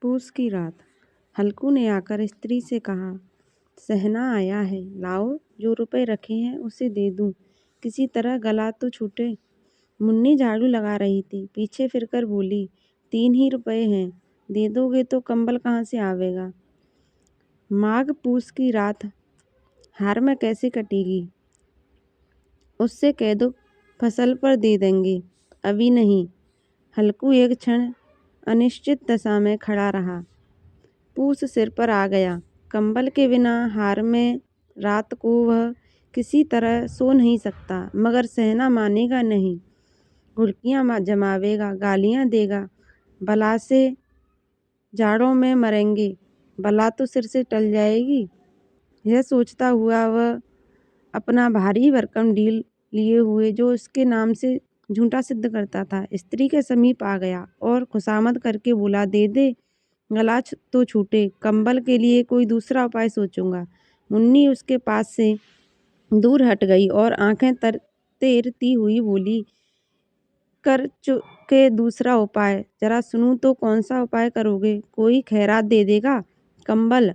पूस की रात। हल्कू ने आकर स्त्री से कहा, सहना आया है, लाओ जो रुपए रखे हैं उसे दे दूं, किसी तरह गला तो छूटे। मुन्नी झाड़ू लगा रही थी, पीछे फिरकर बोली, 3 ही रुपए हैं, दे दोगे तो कंबल कहाँ से आवेगा। माघ पूस की रात हार में कैसे कटेगी, उससे कह दो फसल पर दे देंगे, अभी नहीं। हल्कू एक क्षण अनिश्चित दशा में खड़ा रहा। पूस सिर पर आ गया। कंबल के बिना हार में रात को वह किसी तरह सो नहीं सकता, मगर सहना मानेगा नहीं। घुड़कियाँ जमावेगा, गालियाँ देगा, बला से जाड़ों में मरेंगे, बला तो सिर से टल जाएगी। यह सोचता हुआ वह अपना भारी भरकम ढील लिए हुए जो उसके नाम से झूठा सिद्ध करता था, स्त्री के समीप आ गया और खुशामद करके बोला, दे दे, गला तो छूटे, कंबल के लिए कोई दूसरा उपाय सोचूंगा। मुन्नी उसके पास से दूर हट गई और आंखें तेरती हुई बोली, कर चुके दूसरा उपाय, जरा सुनूं तो कौन सा उपाय करोगे। कोई खैरात दे देगा। कंबल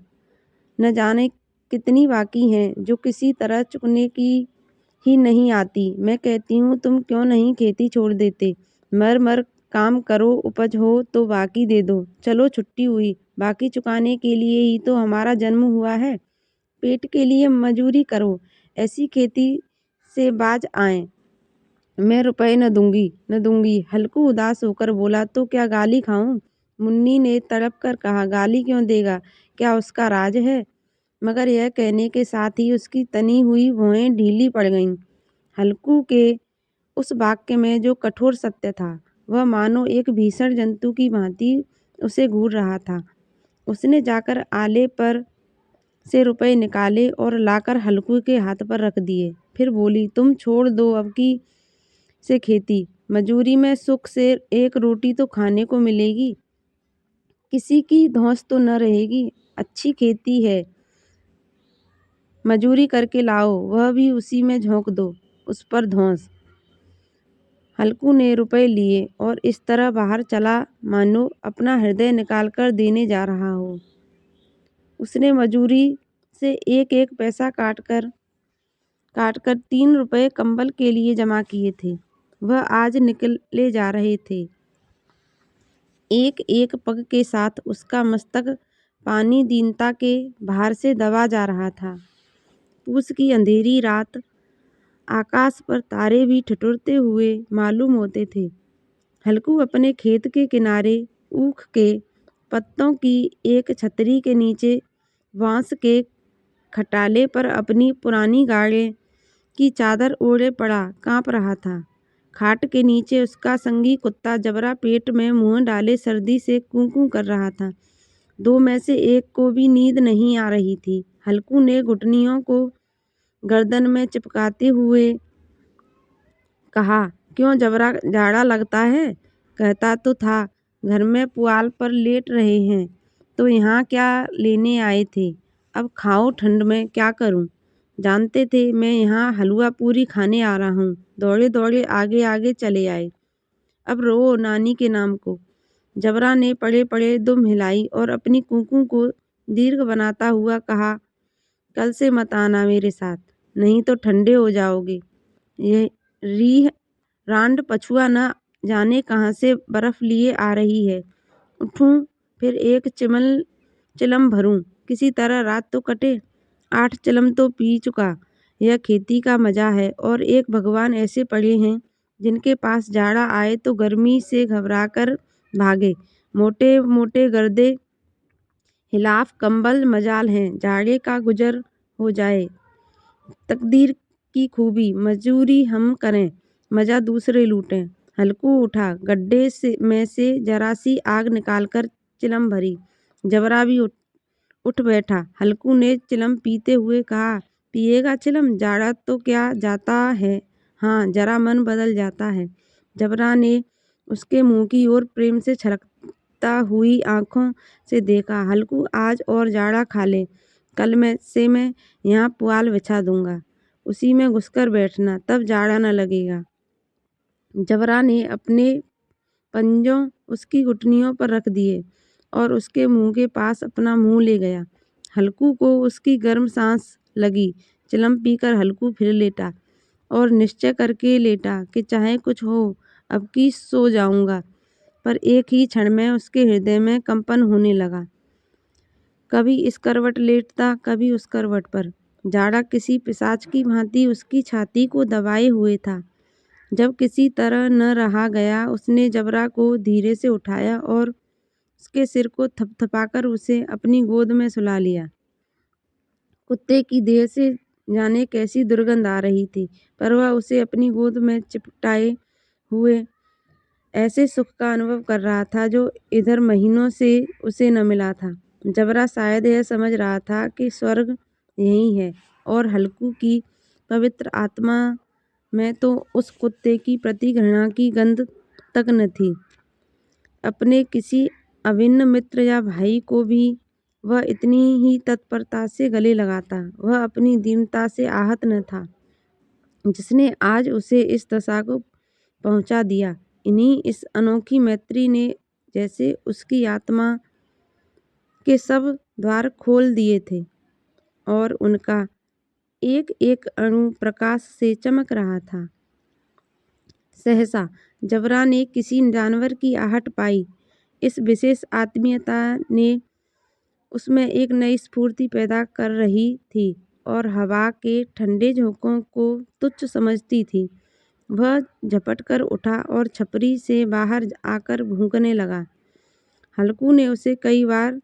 न जाने कितनी बाकी हैं जो किसी तरह चुकने की ही नहीं आती। मैं कहती हूँ तुम क्यों नहीं खेती छोड़ देते, मर मर काम करो, उपज हो तो बाकी दे दो। चलो छुट्टी हुई, बाकी चुकाने के लिए ही तो हमारा जन्म हुआ है। पेट के लिए मजूरी करो, ऐसी खेती से बाज आए। मैं रुपए न दूंगी। हल्कू उदास होकर बोला, तो क्या गाली खाऊं। मुन्नी ने तड़प कर कहा, गाली क्यों देगा, क्या उसका राज है। मगर यह कहने के साथ ही उसकी तनी हुई भौहें ढीली पड़ गईं। हल्कू के उस वाक्य में जो कठोर सत्य था, वह मानो एक भीषण जंतु की भांति उसे घूर रहा था। उसने जाकर आले पर से रुपए निकाले और लाकर हल्कू के हाथ पर रख दिए। फिर बोली, तुम छोड़ दो अब की से खेती, मजूरी में सुख से एक रोटी तो खाने को मिलेगी, किसी की धौंस तो न रहेगी। अच्छी खेती है, मजूरी करके लाओ, वह भी उसी में झोंक दो, उस पर धौंस। हल्कू ने रुपए लिए और इस तरह बाहर चला मानो अपना हृदय निकालकर देने जा रहा हो। उसने मजूरी से एक एक पैसा काटकर 3 रुपए कंबल के लिए जमा किए थे। वह आज निकले जा रहे थे। एक एक पग के साथ उसका मस्तक पानी दीनता के भार से दबा जा रहा था। पूस की अंधेरी रात, आकाश पर तारे भी ठिठुरते हुए मालूम होते थे। हल्कू अपने खेत के किनारे ऊख के पत्तों की एक छतरी के नीचे बांस के खटाले पर अपनी पुरानी गाड़े की चादर ओढ़े पड़ा कांप रहा था। खाट के नीचे उसका संगी कुत्ता जबरा पेट में मुंह डाले सर्दी से कूं कूं कर रहा था। दो में से एक को भी नींद नहीं आ रही थी। हल्कू ने घुटनियों को गर्दन में चिपकाते हुए कहा, क्यों जबरा, जाड़ा लगता है। कहता तो था घर में पुआल पर लेट रहे हैं, तो यहाँ क्या लेने आए थे। अब खाओ, ठंड में क्या करूं। जानते थे मैं यहाँ हलवा पूरी खाने आ रहा हूँ। दौड़े दौड़े आगे आगे चले आए। अब रो नानी के नाम को। जबरा ने पड़े पड़े दुम हिलाई और अपनी कूकू को दीर्घ बनाता हुआ कहा, कल से मत आना मेरे साथ, नहीं तो ठंडे हो जाओगे। ये रीह रांड पछुआ न जाने कहाँ से बर्फ लिए आ रही है। उठूं फिर एक चिलम भरूं, किसी तरह रात तो कटे। 8 चिलम तो पी चुका। यह खेती का मजा है। और एक भगवान ऐसे पड़े हैं जिनके पास जाड़ा आए तो गर्मी से घबराकर भागे। मोटे मोटे गर्दे हिलाफ कंबल मजाल हैं, जाड़े का गुजर हो जाए। तकदीर की खूबी, मजूरी हम करें, मजा दूसरे लूटें। हल्कू उठा, गड्ढे में से जरा सी आग निकालकर चिलम भरी। जबरा भी उठ बैठा। हल्कू ने चिलम पीते हुए कहा, पिएगा चिलम, जाड़ा तो क्या जाता है, हाँ जरा मन बदल जाता है। जबरा ने उसके मुंह की ओर प्रेम से छलकता हुई आंखों से देखा। हल्कू, आज और जाड़ा खा ले, कल मैं यहाँ पुआल बिछा दूंगा, उसी में घुसकर बैठना, तब जाड़ा न लगेगा। जबरा ने अपने पंजों उसकी घुटनियों पर रख दिए और उसके मुंह के पास अपना मुंह ले गया। हल्कू को उसकी गर्म सांस लगी। चिलम पीकर हल्कू फिर लेटा और निश्चय करके लेटा कि चाहे कुछ हो, अब की सो जाऊंगा। पर एक ही क्षण में उसके हृदय में कंपन होने लगा। कभी इस करवट लेटता, कभी उस करवट पर। जाड़ा किसी पिशाच की भांति उसकी छाती को दबाए हुए था। जब किसी तरह न रहा गया, उसने जबरा को धीरे से उठाया और उसके सिर को थपथपाकर उसे अपनी गोद में सुला लिया। कुत्ते की देह से जाने कैसी दुर्गंध आ रही थी, पर वह उसे अपनी गोद में चिपटाए हुए ऐसे सुख का अनुभव कर रहा था जो इधर महीनों से उसे न मिला था। जबरा शायद यह समझ रहा था कि स्वर्ग यही है, और हल्कू की पवित्र आत्मा में तो उस कुत्ते की प्रति घृणा की गंध तक न थी। अपने किसी अभिन्न मित्र या भाई को भी वह इतनी ही तत्परता से गले लगाता। वह अपनी दीनता से आहत न था, जिसने आज उसे इस दशा को पहुंचा दिया। इन्हीं इस अनोखी मैत्री ने जैसे उसकी आत्मा के सब द्वार खोल दिए थे और उनका एक एक अणु प्रकाश से चमक रहा था। सहसा जबरा ने किसी जानवर की आहट पाई। इस विशेष आत्मीयता ने उसमें एक नई स्फूर्ति पैदा कर रही थी और हवा के ठंडे झोंकों को तुच्छ समझती थी। वह झपट कर उठा और छपरी से बाहर आकर भूंकने लगा। हल्कू ने उसे कई बार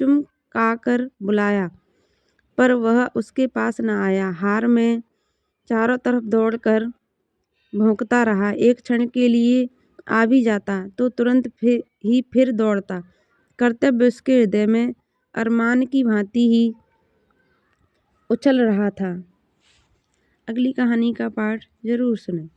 चुमकाकर बुलाया, पर वह उसके पास न आया। हार में चारों तरफ दौड़कर भौंकता रहा। एक क्षण के लिए आ भी जाता तो तुरंत फिर दौड़ता। कर्तव्य उसके हृदय में अरमान की भांति ही उछल रहा था। अगली कहानी का पाठ जरूर सुनें।